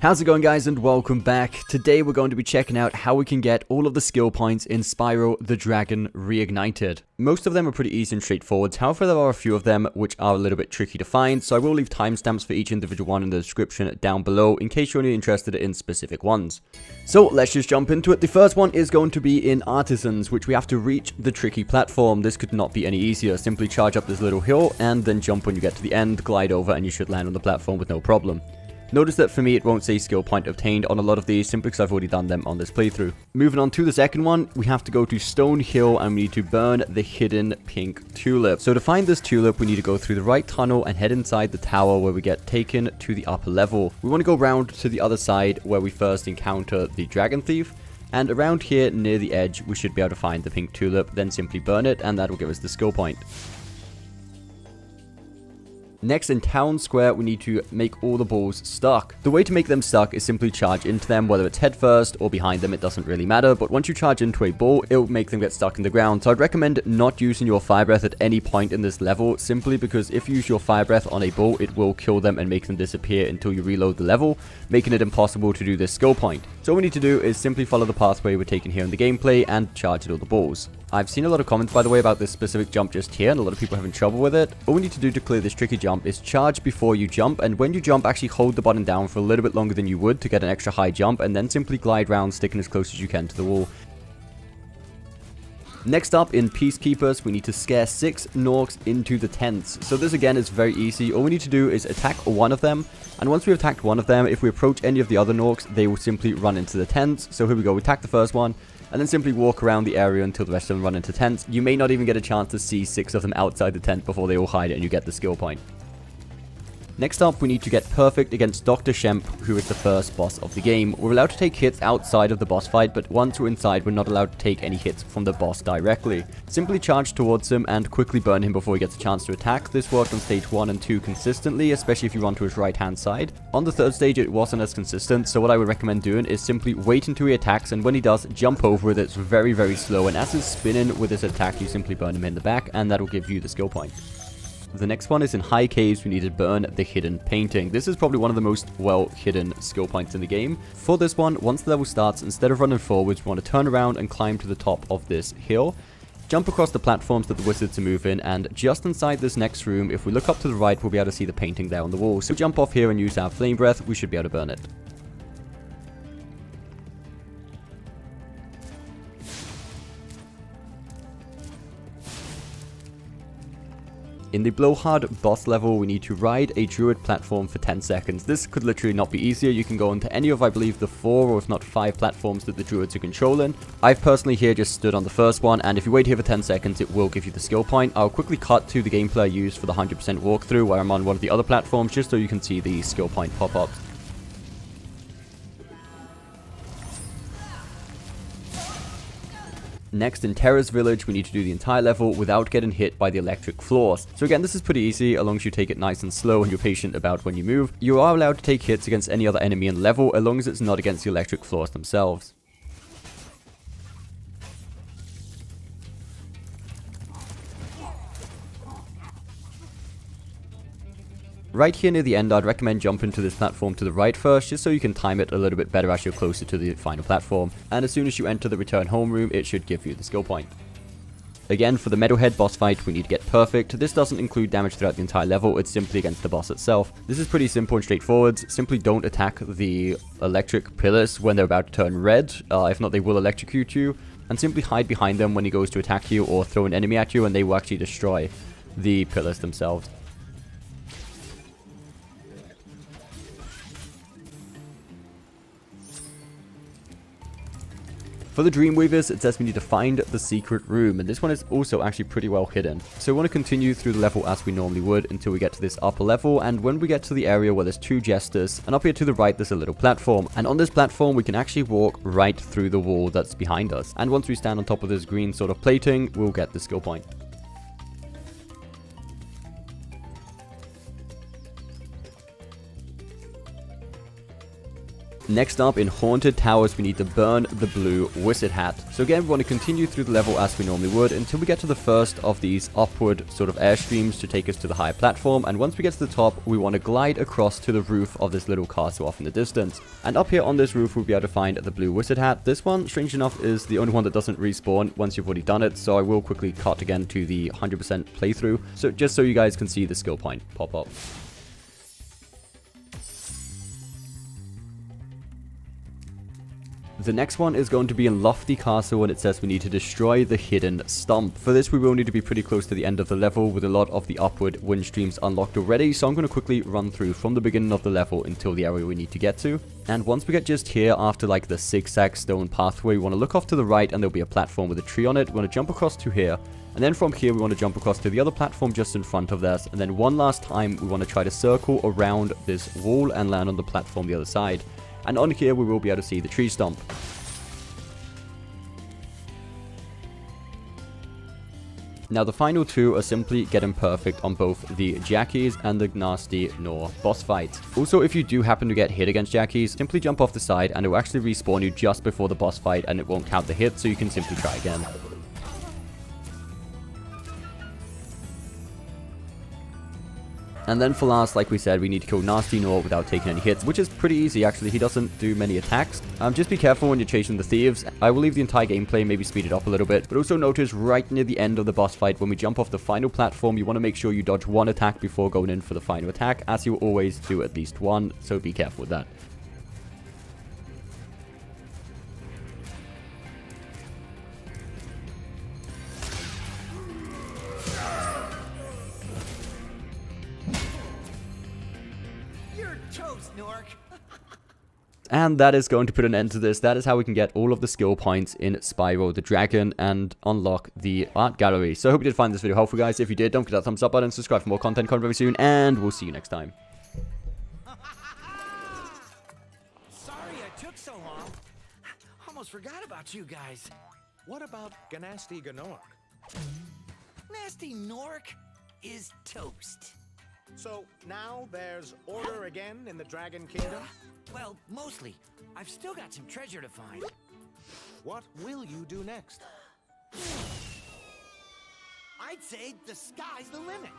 How's it going, guys, and welcome back. Today we're going to be checking out how we can get all of the skill points in Spyro the Dragon Reignited. Most of them are pretty easy and straightforward, however there are a few of them which are a little bit tricky to find, so I will leave timestamps for each individual one in the description down below in case you're only interested in specific ones. So let's just jump into it. The first one is going to be in Artisans, which we have to reach the tricky platform. This could not be any easier. Simply charge up this little hill and then jump when you get to the end, glide over, and you should land on the platform with no problem. Notice that for me it won't say skill point obtained on a lot of these simply because I've already done them on this playthrough. Moving on to the second one, we have to go to Stone Hill and we need to burn the hidden pink tulip. So to find this tulip we need to go through the right tunnel and head inside the tower where we get taken to the upper level. We want to go round to the other side where we first encounter the dragon thief. And around here near the edge we should be able to find the pink tulip, then simply burn it and that will give us the skill point. Next, in Town Square, we need to make all the balls stuck. The way to make them stuck is simply charge into them, whether it's head first or behind them, it doesn't really matter, but once you charge into a ball, it will make them get stuck in the ground. So I'd recommend not using your fire breath at any point in this level, simply because if you use your fire breath on a ball, it will kill them and make them disappear until you reload the level, making it impossible to do this skill point. So all we need to do is simply follow the pathway we're taking here in the gameplay and charge at all the balls. I've seen a lot of comments, by the way, about this specific jump just here, and a lot of people are having trouble with it. All we need to do to clear this tricky jump is charge before you jump, and when you jump, actually hold the button down for a little bit longer than you would to get an extra high jump, and then simply glide round, sticking as close as you can to the wall. Next up, in Peacekeepers, we need to scare 6 Gnorcs into the tents. So this again is very easy. All we need to do is attack one of them, and once we've attacked one of them, if we approach any of the other Gnorcs, they will simply run into the tents. So here we go, we attack the first one, and then simply walk around the area until the rest of them run into tents. You may not even get a chance to see 6 of them outside the tent before they all hide and you get the skill point. Next up, we need to get perfect against Dr. Shemp, who is the first boss of the game. We're allowed to take hits outside of the boss fight, but once we're inside, we're not allowed to take any hits from the boss directly. Simply charge towards him and quickly burn him before he gets a chance to attack. This worked on stage 1 and 2 consistently, especially if you run to his right hand side. On the third stage, it wasn't as consistent, so what I would recommend doing is simply wait until he attacks, and when he does, jump over it. It's very, very slow, and as he's spinning with his attack, you simply burn him in the back, and that will give you the skill point. The next one is in High Caves. We need to burn the hidden painting. This is probably one of the most well-hidden skill points in the game. For this one, once the level starts, instead of running forwards, we want to turn around and climb to the top of this hill. Jump across the platforms that the wizards are moving, and just inside this next room, if we look up to the right, we'll be able to see the painting there on the wall. So jump off here and use our flame breath, we should be able to burn it. In the Blowhard boss level, we need to ride a druid platform for 10 seconds. This could literally not be easier. You can go onto any of, I believe, the 4 or if not 5 platforms that the druids are controlling. I've personally here just stood on the first one, and if you wait here for 10 seconds, it will give you the skill point. I'll quickly cut to the gameplay I used for the 100% walkthrough, where I'm on one of the other platforms, just so you can see the skill point pop up. Next, in Terrace Village, we need to do the entire level without getting hit by the electric floors. So again, this is pretty easy, as long as you take it nice and slow and you're patient about when you move. You are allowed to take hits against any other enemy in the level, as long as it's not against the electric floors themselves. Right here near the end, I'd recommend jumping to this platform to the right first, just so you can time it a little bit better as you're closer to the final platform. And as soon as you enter the return home room, it should give you the skill point. Again, for the Metalhead boss fight, we need to get perfect. This doesn't include damage throughout the entire level, it's simply against the boss itself. This is pretty simple and straightforward. Simply don't attack the electric pillars when they're about to turn red, if not they will electrocute you. And simply hide behind them when he goes to attack you or throw an enemy at you, and they will actually destroy the pillars themselves. For the Dreamweavers, it says we need to find the secret room, and this one is also actually pretty well hidden. So we want to continue through the level as we normally would until we get to this upper level, and when we get to the area where there's 2 jesters, and up here to the right there's a little platform, and on this platform we can actually walk right through the wall that's behind us. And once we stand on top of this green sort of plating, we'll get the skill point. Next up, in Haunted Towers, we need to burn the blue wizard hat. So again, we want to continue through the level as we normally would until we get to the first of these upward sort of airstreams to take us to the higher platform. And once we get to the top, we want to glide across to the roof of this little castle off in the distance. And up here on this roof, we'll be able to find the blue wizard hat. This one, strange enough, is the only one that doesn't respawn once you've already done it. So I will quickly cut again to the 100% playthrough. So just so you guys can see the skill point pop up. The next one is going to be in Lofty Castle, and it says we need to destroy the hidden Stump. For this, we will need to be pretty close to the end of the level with a lot of the upward wind streams unlocked already. So I'm going to quickly run through from the beginning of the level until the area we need to get to. And once we get just here, after like the zigzag stone pathway, we want to look off to the right and there'll be a platform with a tree on it. We want to jump across to here. And then from here, we want to jump across to the other platform just in front of this. And then one last time, we want to try to circle around this wall and land on the platform the other side. And on here, we will be able to see the tree stump. Now, the final two are simply getting perfect on both the Jacques and the Gnasty Gnorc boss fight. Also, if you do happen to get hit against Jacques, simply jump off the side and it will actually respawn you just before the boss fight and it won't count the hit, so you can simply try again. And then for last, like we said, we need to kill Gnasty Gnorc without taking any hits, which is pretty easy actually. He doesn't do many attacks. Just be careful when you're chasing the thieves. I will leave the entire gameplay, maybe speed it up a little bit. But also notice right near the end of the boss fight, when we jump off the final platform, you want to make sure you dodge one attack before going in for the final attack, as you always do at least one, so be careful with that. And that is going to put an end to this. That is how we can get all of the skill points in Spyro the Dragon and unlock the art gallery. So I hope you did find this video helpful, guys. If you did, don't forget that thumbs up button, subscribe for more content coming very soon, and we'll see you next time. Sorry I took so long. Almost forgot about you guys. What about Gnasty Gnorc? Gnasty Gnorc is toast. So now there's order again in the Dragon Kingdom? Well, mostly. I've still got some treasure to find. What will you do next? I'd say the sky's the limit.